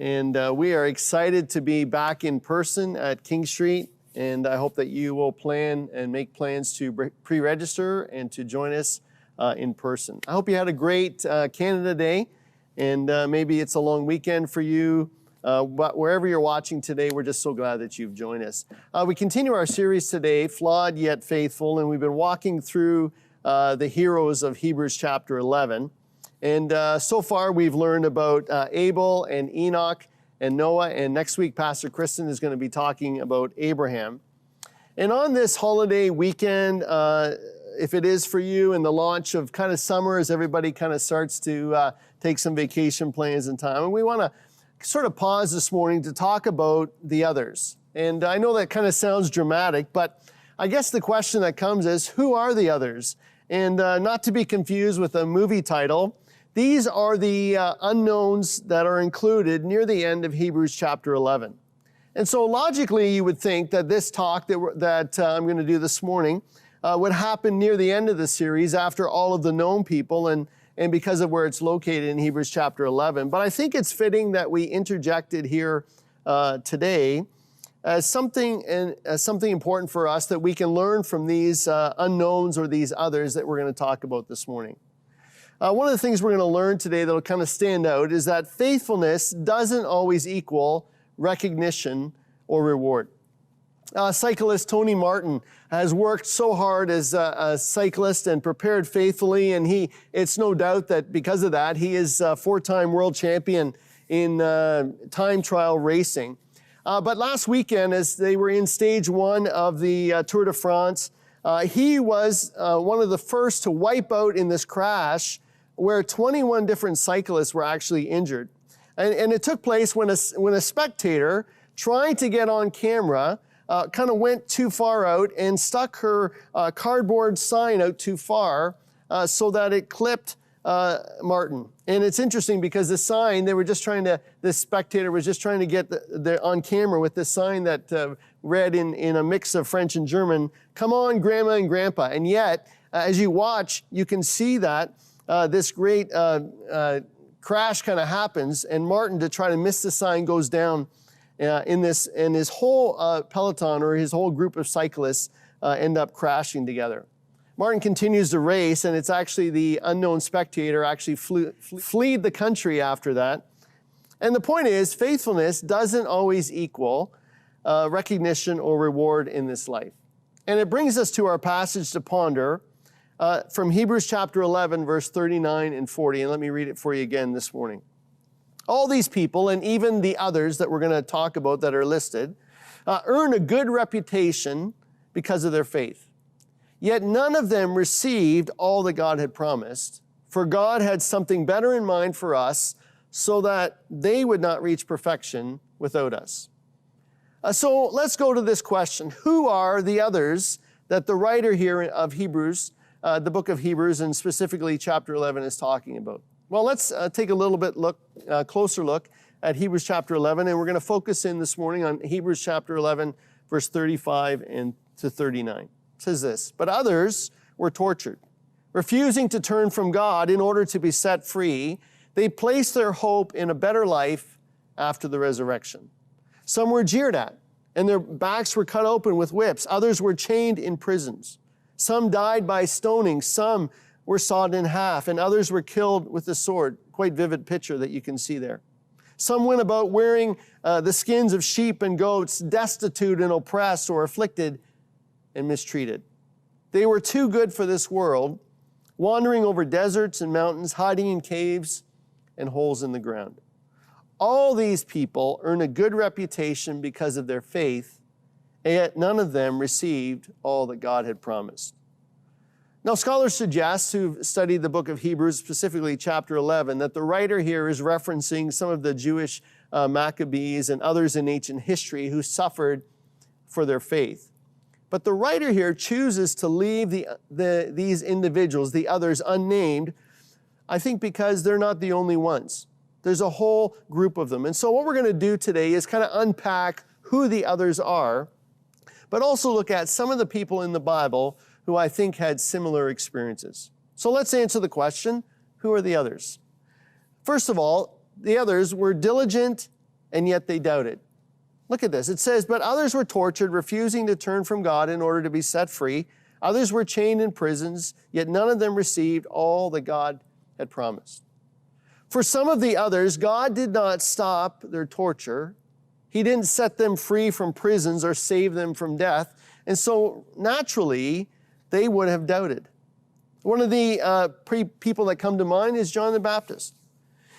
And we are excited to be back in person at King Street. And I hope that you will plan and make plans to pre-register and to join us in person. I hope you had a great Canada Day. And maybe it's a long weekend for you. But wherever you're watching today, we're just so glad that you've joined us. We continue our series today, Flawed Yet Faithful. And we've been walking through the heroes of Hebrews chapter 11. And so far, we've learned about Abel and Enoch and Noah. And next week, Pastor Kristen is going to be talking about Abraham. And on this holiday weekend, if it is for you, in the launch of kind of summer, as everybody kind of starts to take some vacation plans and time, and we want to sort of pause this morning to talk about the others. And I know that kind of sounds dramatic, but I guess the question that comes is, who are the others? And not to be confused with a movie title, these are the unknowns that are included near the end of Hebrews chapter 11. And so logically, you would think that this talk that I'm going to do this morning would happen near the end of the series after all of the known people and because of where it's located in Hebrews chapter 11. But I think it's fitting that we interjected here today as something important for us that we can learn from these unknowns or these others that we're going to talk about this morning. One of the things we're going to learn today that will kind of stand out is that faithfulness doesn't always equal recognition or reward. Cyclist Tony Martin has worked so hard as a cyclist and prepared faithfully, and it's no doubt that because of that, he is a four-time world champion in time trial racing. But last weekend, as they were in stage one of the Tour de France, he was one of the first to wipe out in this crash where 21 different cyclists were actually injured. And it took place when a spectator trying to get on camera kind of went too far out and stuck her cardboard sign out too far so that it clipped Martin. And it's interesting because the sign, this spectator was just trying to get on camera with this sign that read in a mix of French and German, "Come on, Grandma and Grandpa." And yet, as you watch, you can see that this great crash kind of happens, and Martin, to try to miss the sign, goes down and his whole peloton, or his whole group of cyclists, end up crashing together. Martin continues to race, and it's actually the unknown spectator actually fled the country after that. And the point is, faithfulness doesn't always equal recognition or reward in this life. And it brings us to our passage to ponder from Hebrews chapter 11, verse 39 and 40. And let me read it for you again this morning. All these people, and even the others that we're going to talk about that are listed, earn a good reputation because of their faith. Yet none of them received all that God had promised, for God had something better in mind for us so that they would not reach perfection without us. So let's go to this question. Who are the others that the writer here of Hebrews, the book of Hebrews, and specifically chapter 11 is talking about? Well, let's take a little bit closer look at Hebrews chapter 11, and we're going to focus in this morning on Hebrews chapter 11, verse 35 and to 39. It says this, "But others were tortured, refusing to turn from God in order to be set free. They placed their hope in a better life after the resurrection. Some were jeered at, and their backs were cut open with whips. Others were chained in prisons. Some died by stoning. Some were sawed in half, and others were killed with the sword." Quite vivid picture that you can see there. "Some went about wearing the skins of sheep and goats, destitute and oppressed or afflicted and mistreated. They were too good for this world, wandering over deserts and mountains, hiding in caves and holes in the ground. All these people earn a good reputation because of their faith, and yet none of them received all that God had promised." Now, scholars suggest, who've studied the book of Hebrews, specifically chapter 11, that the writer here is referencing some of the Jewish Maccabees and others in ancient history who suffered for their faith. But the writer here chooses to leave these individuals, the others, unnamed, I think because they're not the only ones. There's a whole group of them. And so what we're going to do today is kind of unpack who the others are, but also look at some of the people in the Bible who I think had similar experiences. So let's answer the question, who are the others? First of all, the others were diligent and yet they doubted. Look at this. It says, but others were tortured, refusing to turn from God in order to be set free. Others were chained in prisons, yet none of them received all that God had promised. For some of the others, God did not stop their torture. He didn't set them free from prisons or save them from death. And so naturally, they would have doubted. One of the people that come to mind is John the Baptist.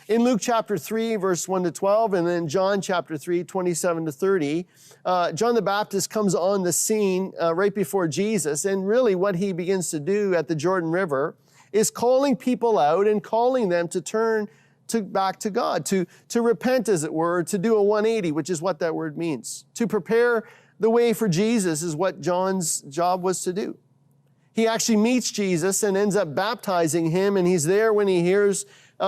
In Luke chapter 3, verse 1 to 12, and then John chapter 3, 27 to 30, John the Baptist comes on the scene right before Jesus, and really what he begins to do at the Jordan River is calling people out and calling them to turn back to God, to repent, as it were, to do a 180, which is what that word means. To prepare the way for Jesus is what John's job was to do. He actually meets Jesus and ends up baptizing him, and he's there when he hears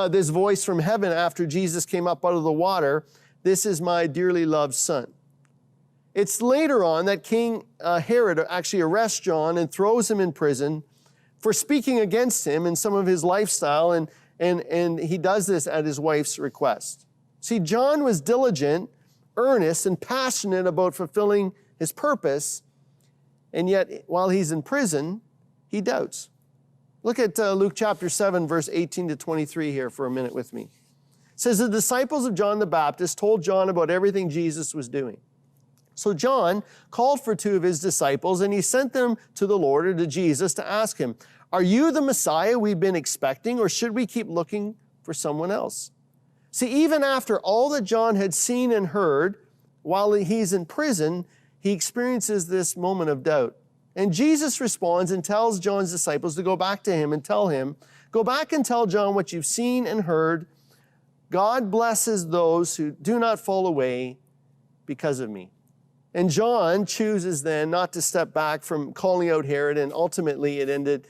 this voice from heaven after Jesus came up out of the water, "This is my dearly loved son." It's later on that King Herod actually arrests John and throws him in prison for speaking against him and some of his lifestyle, and he does this at his wife's request. See, John was diligent, earnest, and passionate about fulfilling his purpose, and yet while he's in prison, he doubts. Look at Luke chapter 7, verse 18 to 23 here for a minute with me. It says, the disciples of John the Baptist told John about everything Jesus was doing. So John called for two of his disciples, and he sent them to the Lord, or to Jesus, to ask him, "Are you the Messiah we've been expecting, or should we keep looking for someone else?" See, even after all that John had seen and heard, while he's in prison, he experiences this moment of doubt. And Jesus responds and tells John's disciples to go back to him and tell him, "Go back and tell John what you've seen and heard. God blesses those who do not fall away because of me." And John chooses then not to step back from calling out Herod, and ultimately it ended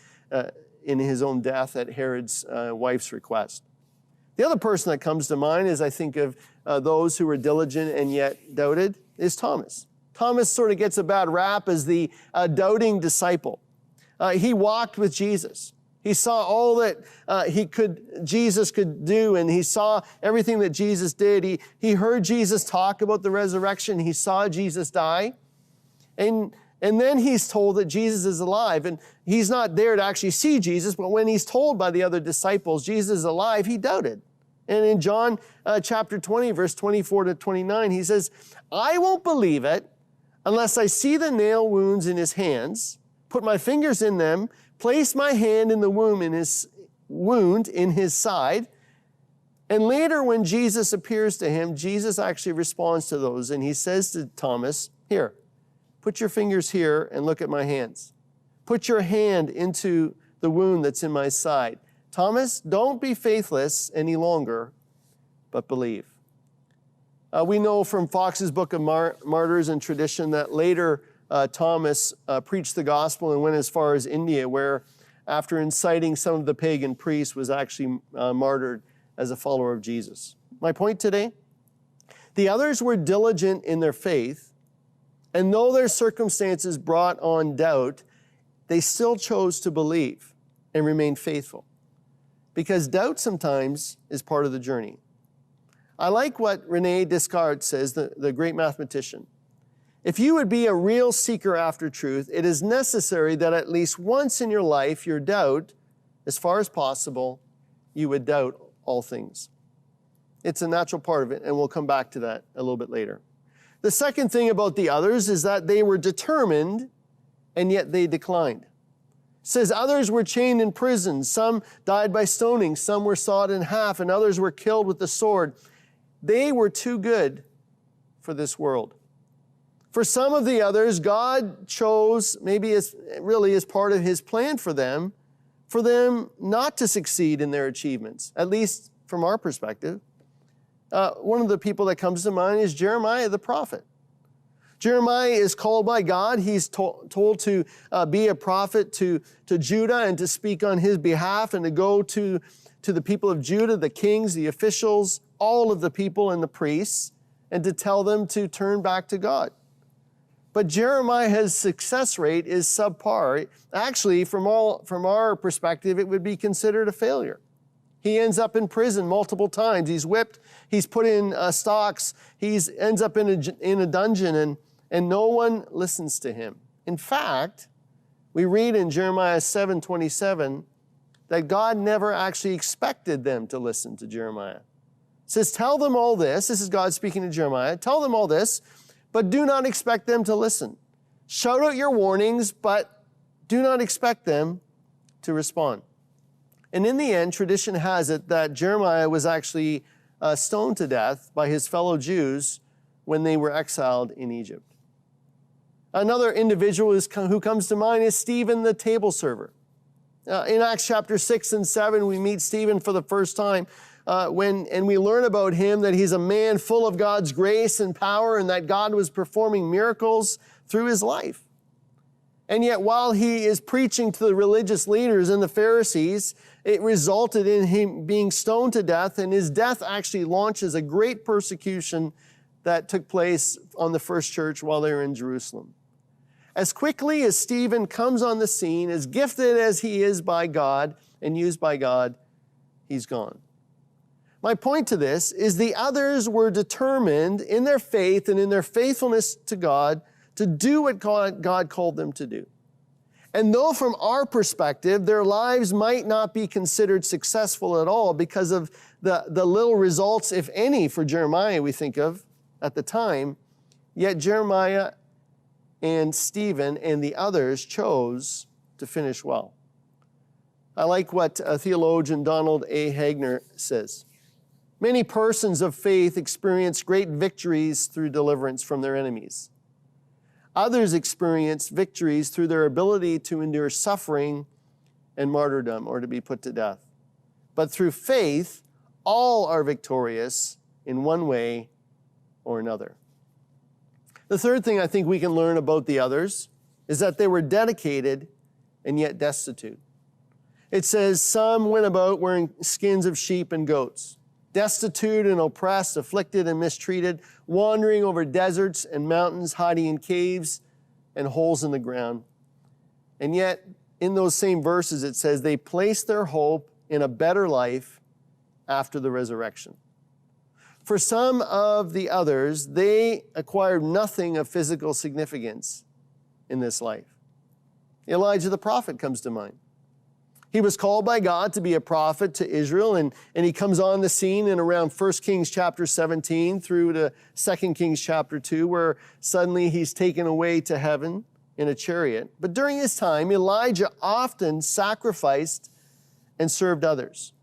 in his own death at Herod's wife's request. The other person that comes to mind as I think of those who were diligent and yet doubted is Thomas. Thomas sort of gets a bad rap as the doubting disciple. He walked with Jesus. He saw all that Jesus could do, and he saw everything that Jesus did. He heard Jesus talk about the resurrection. He saw Jesus die. And then he's told that Jesus is alive. And he's not there to actually see Jesus, but when he's told by the other disciples Jesus is alive, he doubted. And in John chapter 20, verse 24 to 29, he says, "I won't believe it unless I see the nail wounds in his hands, put my fingers in them, place my hand in the wound in his side." And later when Jesus appears to him, Jesus actually responds to those, and he says to Thomas, "Here, put your fingers here and look at my hands. Put your hand into the wound that's in my side. Thomas, don't be faithless any longer, but believe." We know from Fox's Book of Martyrs and tradition that later Thomas preached the gospel and went as far as India, where after inciting some of the pagan priests was actually martyred as a follower of Jesus. My point today, the others were diligent in their faith, and though their circumstances brought on doubt, they still chose to believe and remain faithful. Because doubt sometimes is part of the journey. I like what René Descartes says, the great mathematician. If you would be a real seeker after truth, it is necessary that at least once in your life, your doubt, as far as possible, you would doubt all things. It's a natural part of it, and we'll come back to that a little bit later. The second thing about the others is that they were determined, and yet they declined. It says others were chained in prison, some died by stoning, some were sawed in half, and others were killed with the sword. They were too good for this world. For some of the others, God chose, maybe as part of his plan for them not to succeed in their achievements, at least from our perspective. One of the people that comes to mind is Jeremiah the prophet. Jeremiah is called by God. He's told to be a prophet to Judah and to speak on his behalf and to go to the people of Judah, the kings, the officials, all of the people and the priests, and to tell them to turn back to God. But Jeremiah's success rate is subpar. Actually, from our perspective, it would be considered a failure. He ends up in prison multiple times. He's whipped. He's put in stocks. He ends up in a dungeon, and no one listens to him. In fact, we read in Jeremiah 7:27 that God never actually expected them to listen to Jeremiah. It says, tell them all this. This is God speaking to Jeremiah. Tell them all this, but do not expect them to listen. Shout out your warnings, but do not expect them to respond. And in the end, tradition has it that Jeremiah was actually stoned to death by his fellow Jews when they were exiled in Egypt. Another individual who comes to mind is Stephen, the table server. In Acts chapter 6 and 7, we meet Stephen for the first time and we learn about him that he's a man full of God's grace and power and that God was performing miracles through his life. And yet while he is preaching to the religious leaders and the Pharisees, it resulted in him being stoned to death, and his death actually launches a great persecution that took place on the first church while they were in Jerusalem. As quickly as Stephen comes on the scene, as gifted as he is by God and used by God, he's gone. My point to this is the others were determined in their faith and in their faithfulness to God to do what God called them to do. And though from our perspective, their lives might not be considered successful at all because of the little results, if any, for Jeremiah we think of at the time, yet Jeremiah and Stephen and the others chose to finish well. I like what theologian Donald A. Hagner says. Many persons of faith experience great victories through deliverance from their enemies. Others experience victories through their ability to endure suffering and martyrdom or to be put to death. But through faith, all are victorious in one way or another. The third thing I think we can learn about the others is that they were dedicated and yet destitute. It says, some went about wearing skins of sheep and goats, destitute and oppressed, afflicted and mistreated, wandering over deserts and mountains, hiding in caves and holes in the ground. And yet, in those same verses, it says they placed their hope in a better life after the resurrection. For some of the others, they acquired nothing of physical significance in this life. Elijah the prophet comes to mind. He was called by God to be a prophet to Israel, and he comes on the scene in around 1 Kings chapter 17 through to 2 Kings chapter 2, where suddenly he's taken away to heaven in a chariot. But during his time, Elijah often sacrificed and served others.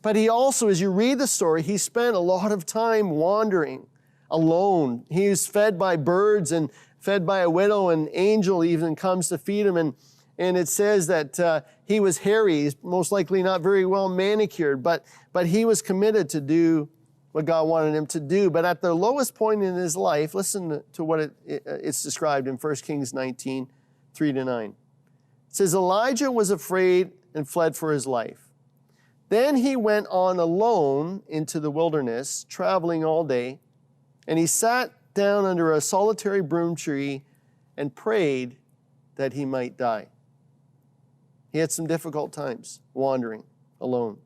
But he also, as you read the story, he spent a lot of time wandering alone. He was fed by birds and fed by a widow. An angel even comes to feed him. And it says that he was hairy, he's most likely not very well manicured, but he was committed to do what God wanted him to do. But at the lowest point in his life, listen to what it's described in 1 Kings 19, 3-9. It says, Elijah was afraid and fled for his life. Then he went on alone into the wilderness, traveling all day, and he sat down under a solitary broom tree and prayed that he might die. He had some difficult times wandering alone.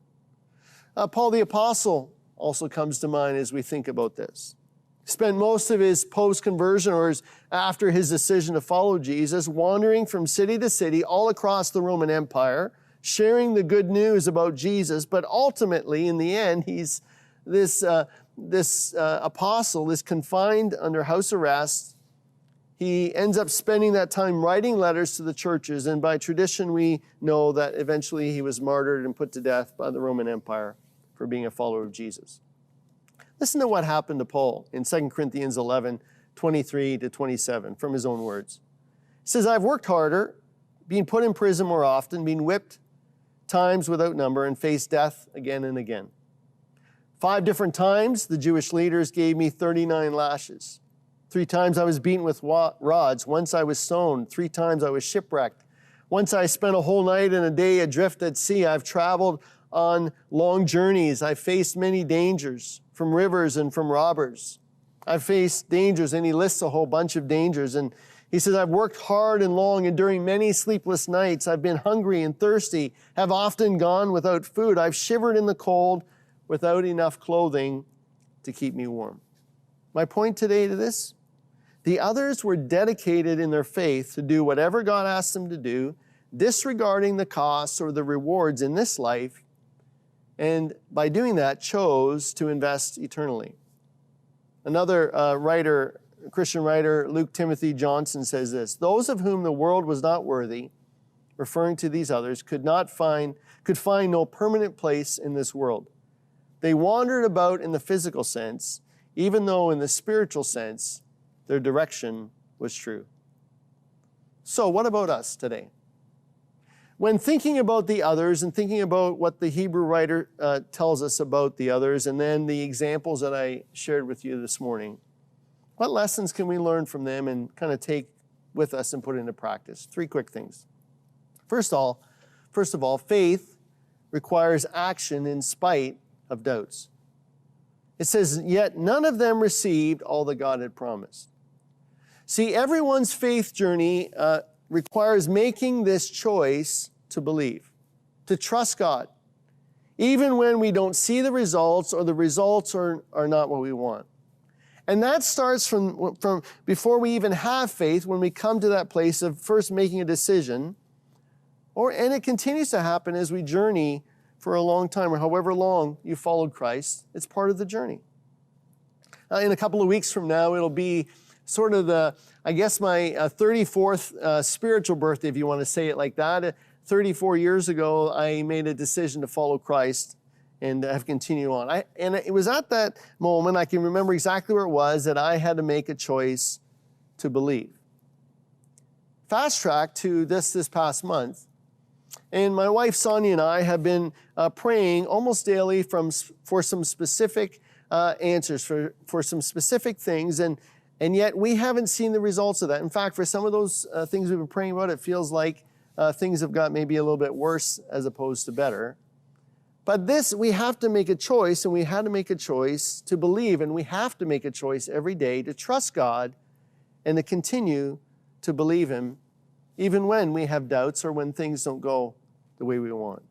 Paul the Apostle also comes to mind as we think about this. He spent most of his post-conversion or after his decision to follow Jesus, wandering from city to city all across the Roman Empire, sharing the good news about Jesus, but ultimately, in the end, he's this apostle is confined under house arrest. He ends up spending that time writing letters to the churches, and by tradition, we know that eventually he was martyred and put to death by the Roman Empire for being a follower of Jesus. Listen to what happened to Paul in 2 Corinthians 11, 23-27, from his own words. He says, I've worked harder, being put in prison more often, being whipped times without number, and faced death again and again. 5 different times, the Jewish leaders gave me 39 lashes. 3 times I was beaten with rods. Once I was stoned. 3 times I was shipwrecked. Once I spent a whole night and a day adrift at sea. I've traveled on long journeys. I've faced many dangers from rivers and from robbers. I've faced dangers, and he lists a whole bunch of dangers. And He says, I've worked hard and long, and during many sleepless nights, I've been hungry and thirsty, have often gone without food. I've shivered in the cold without enough clothing to keep me warm. My point today to this, the others were dedicated in their faith to do whatever God asked them to do, disregarding the costs or the rewards in this life, and by doing that, chose to invest eternally. Another Christian writer, Luke Timothy Johnson, says this: those of whom the world was not worthy, referring to these others, could find no permanent place in this world. They wandered about in the physical sense, even though in the spiritual sense, their direction was true. So what about us today? When thinking about the others and thinking about what the Hebrew writer tells us about the others, and then the examples that I shared with you this morning, what lessons can we learn from them and kind of take with us and put into practice? 3 quick things. First of all, faith requires action in spite of doubts. It says, yet none of them received all that God had promised. See, everyone's faith journey requires making this choice to believe, to trust God, even when we don't see the results or the results are not what we want. And that starts from before we even have faith, when we come to that place of first making a decision, and it continues to happen as we journey for a long time, or however long you followed Christ. It's part of the journey. In a couple of weeks from now, it'll be sort of my 34th spiritual birthday, if you want to say it like that. 34 years ago, I made a decision to follow Christ and have continued on. And it was at that moment, I can remember exactly where it was, that I had to make a choice to believe. Fast track to this past month, and my wife Sonia and I have been praying almost daily for some specific answers, for some specific things, and yet we haven't seen the results of that. In fact, for some of those things we've been praying about, it feels like things have got maybe a little bit worse as opposed to better. But we have to make a choice, and we had to make a choice to believe, and we have to make a choice every day to trust God and to continue to believe Him, even when we have doubts or when things don't go the way we want.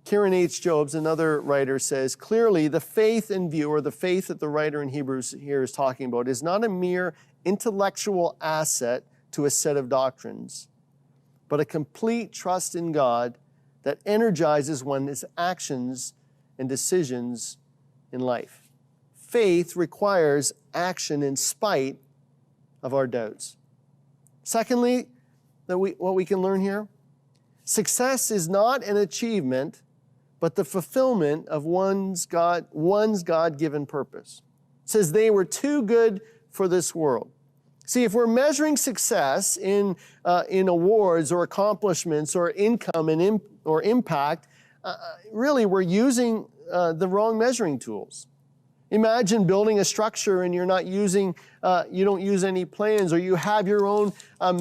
Karen H. Jobes, another writer, says, clearly the faith in view, or the faith that the writer in Hebrews here is talking about, is not a mere intellectual asset to a set of doctrines, but a complete trust in God that energizes one's actions and decisions in life. Faith requires action in spite of our doubts. Secondly, what we can learn here, success is not an achievement, but the fulfillment of one's God-given purpose. It says they were too good for this world. See, if we're measuring success in awards or accomplishments or income or impact, really we're using the wrong measuring tools. Imagine building a structure and you don't use any plans, or you have your own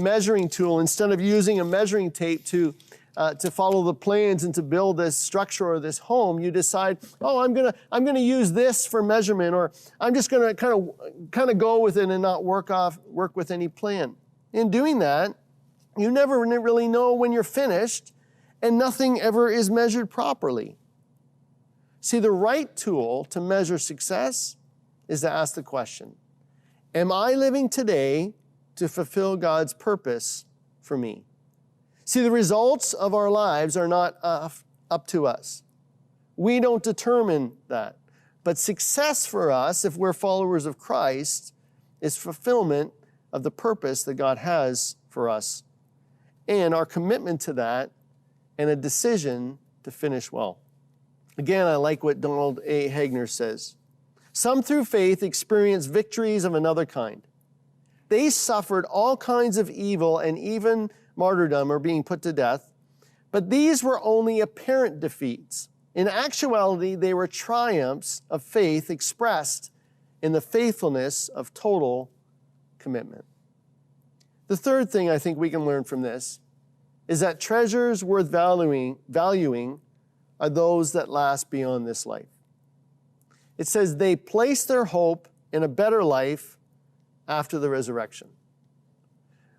measuring tool. Instead of using a measuring tape to follow the plans and to build this structure or this home, you decide, I'm gonna use this for measurement, or I'm just gonna kind of go with it and not work with any plan. In doing that, you never really know when you're finished, and nothing ever is measured properly. See, the right tool to measure success is to ask the question, am I living today to fulfill God's purpose for me? See, the results of our lives are not up to us. We don't determine that. But success for us, if we're followers of Christ, is fulfillment of the purpose that God has for us, and our commitment to that, and a decision to finish well. Again, I like what Donald A. Hagner says. Some through faith experienced victories of another kind. They suffered all kinds of evil and even martyrdom, or being put to death, but these were only apparent defeats. In actuality, they were triumphs of faith expressed in the faithfulness of total commitment. The third thing I think we can learn from this is that treasures worth valuing are those that last beyond this life. It says they place their hope in a better life after the resurrection.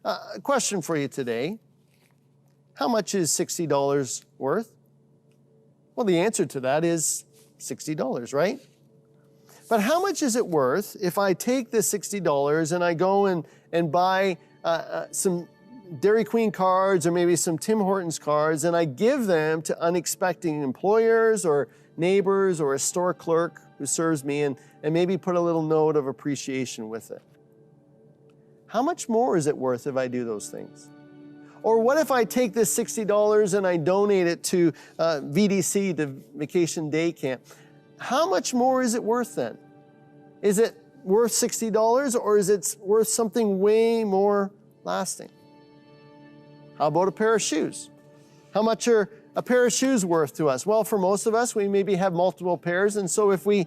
A question for you today. How much is $60 worth? Well, the answer to that is $60, right? But how much is it worth if I take this $60 and I go and buy some Dairy Queen cards or maybe some Tim Hortons cards, and I give them to unexpected employers or neighbors or a store clerk who serves me, and maybe put a little note of appreciation with it? How much more is it worth if I do those things? Or what if I take this $60 and I donate it to VDC, the Vacation Day Camp? How much more is it worth then? Is it worth $60, or is it worth something way more lasting? How about a pair of shoes? How much are a pair of shoes worth to us? Well, for most of us, we maybe have multiple pairs, and so if we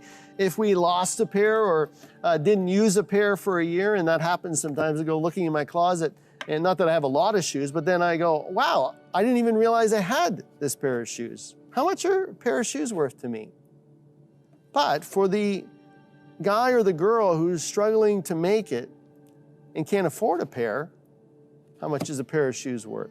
lost a pair or didn't use a pair for a year, and that happens sometimes, I go looking in my closet, and not that I have a lot of shoes, but then I go, wow, I didn't even realize I had this pair of shoes. How much are a pair of shoes worth to me? But for the guy or the girl who's struggling to make it and can't afford a pair, how much is a pair of shoes worth?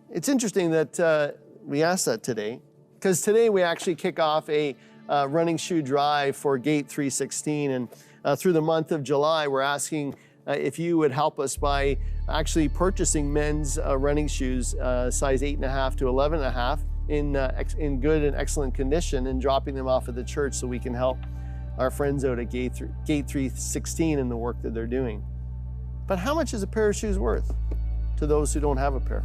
It's interesting that we asked that today, because today we actually kick off a running shoe drive for Gate 316, and through the month of July, we're asking if you would help us by actually purchasing men's running shoes, size 8.5 to 11.5, in good and excellent condition, and dropping them off at the church so we can help our friends out at Gate 316 in the work that they're doing. But how much is a pair of shoes worth to those who don't have a pair?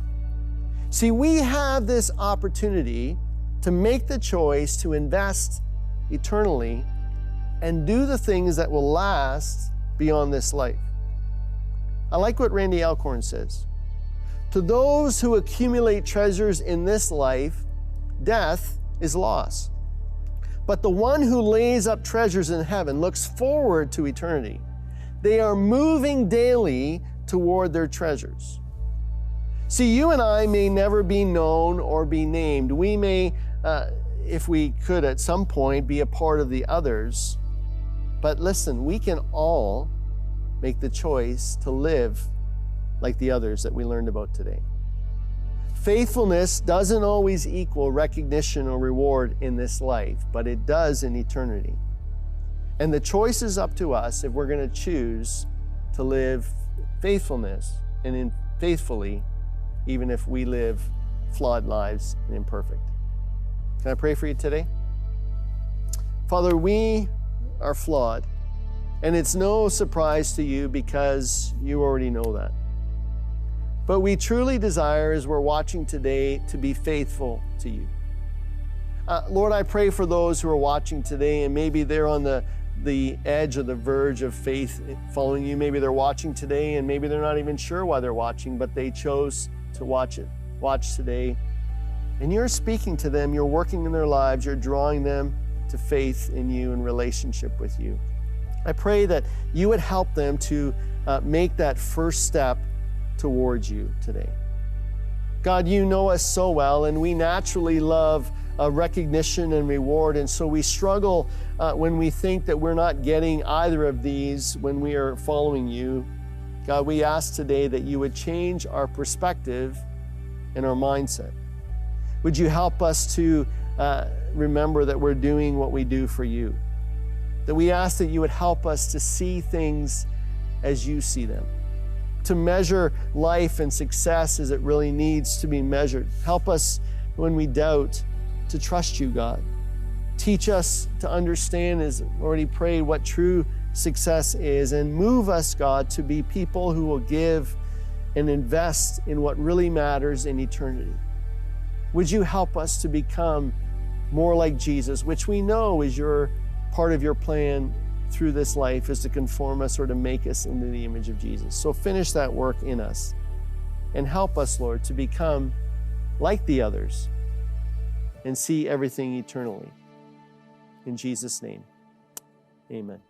See, we have this opportunity to make the choice to invest eternally and do the things that will last beyond this life. I like what Randy Alcorn says. To those who accumulate treasures in this life, death is loss. But the one who lays up treasures in heaven looks forward to eternity. They are moving daily toward their treasures. See, you and I may never be known or be named. We may, if we could at some point, be a part of the others. But listen, we can all make the choice to live like the others that we learned about today. Faithfulness doesn't always equal recognition or reward in this life, but it does in eternity. And the choice is up to us if we're going to choose to live faithfulness and faithfully, even if we live flawed lives and imperfect. Can I pray for you today? Father, we are flawed, and it's no surprise to you because you already know that. But we truly desire, as we're watching today, to be faithful to you. Lord, I pray for those who are watching today, and maybe they're on the edge or the verge of faith following you. Maybe they're watching today, and maybe they're not even sure why they're watching, but they chose to watch today. And you're speaking to them, you're working in their lives, you're drawing them to faith in you and relationship with you. I pray that you would help them to make that first step towards you today. God, you know us so well, and we naturally love recognition and reward, and so we struggle when we think that we're not getting either of these when we are following you. God, we ask today that you would change our perspective and our mindset. Would you help us to remember that we're doing what we do for you? That we ask that you would help us to see things as you see them, to measure life and success as it really needs to be measured. Help us when we doubt to trust you, God. Teach us to understand, as already prayed, what true success is, and move us, God, to be people who will give and invest in what really matters in eternity. Would you help us to become more like Jesus, which we know is your part of your plan through this life, is to conform us or to make us into the image of Jesus. So finish that work in us and help us, Lord, to become like the others and see everything eternally. In Jesus' name, amen.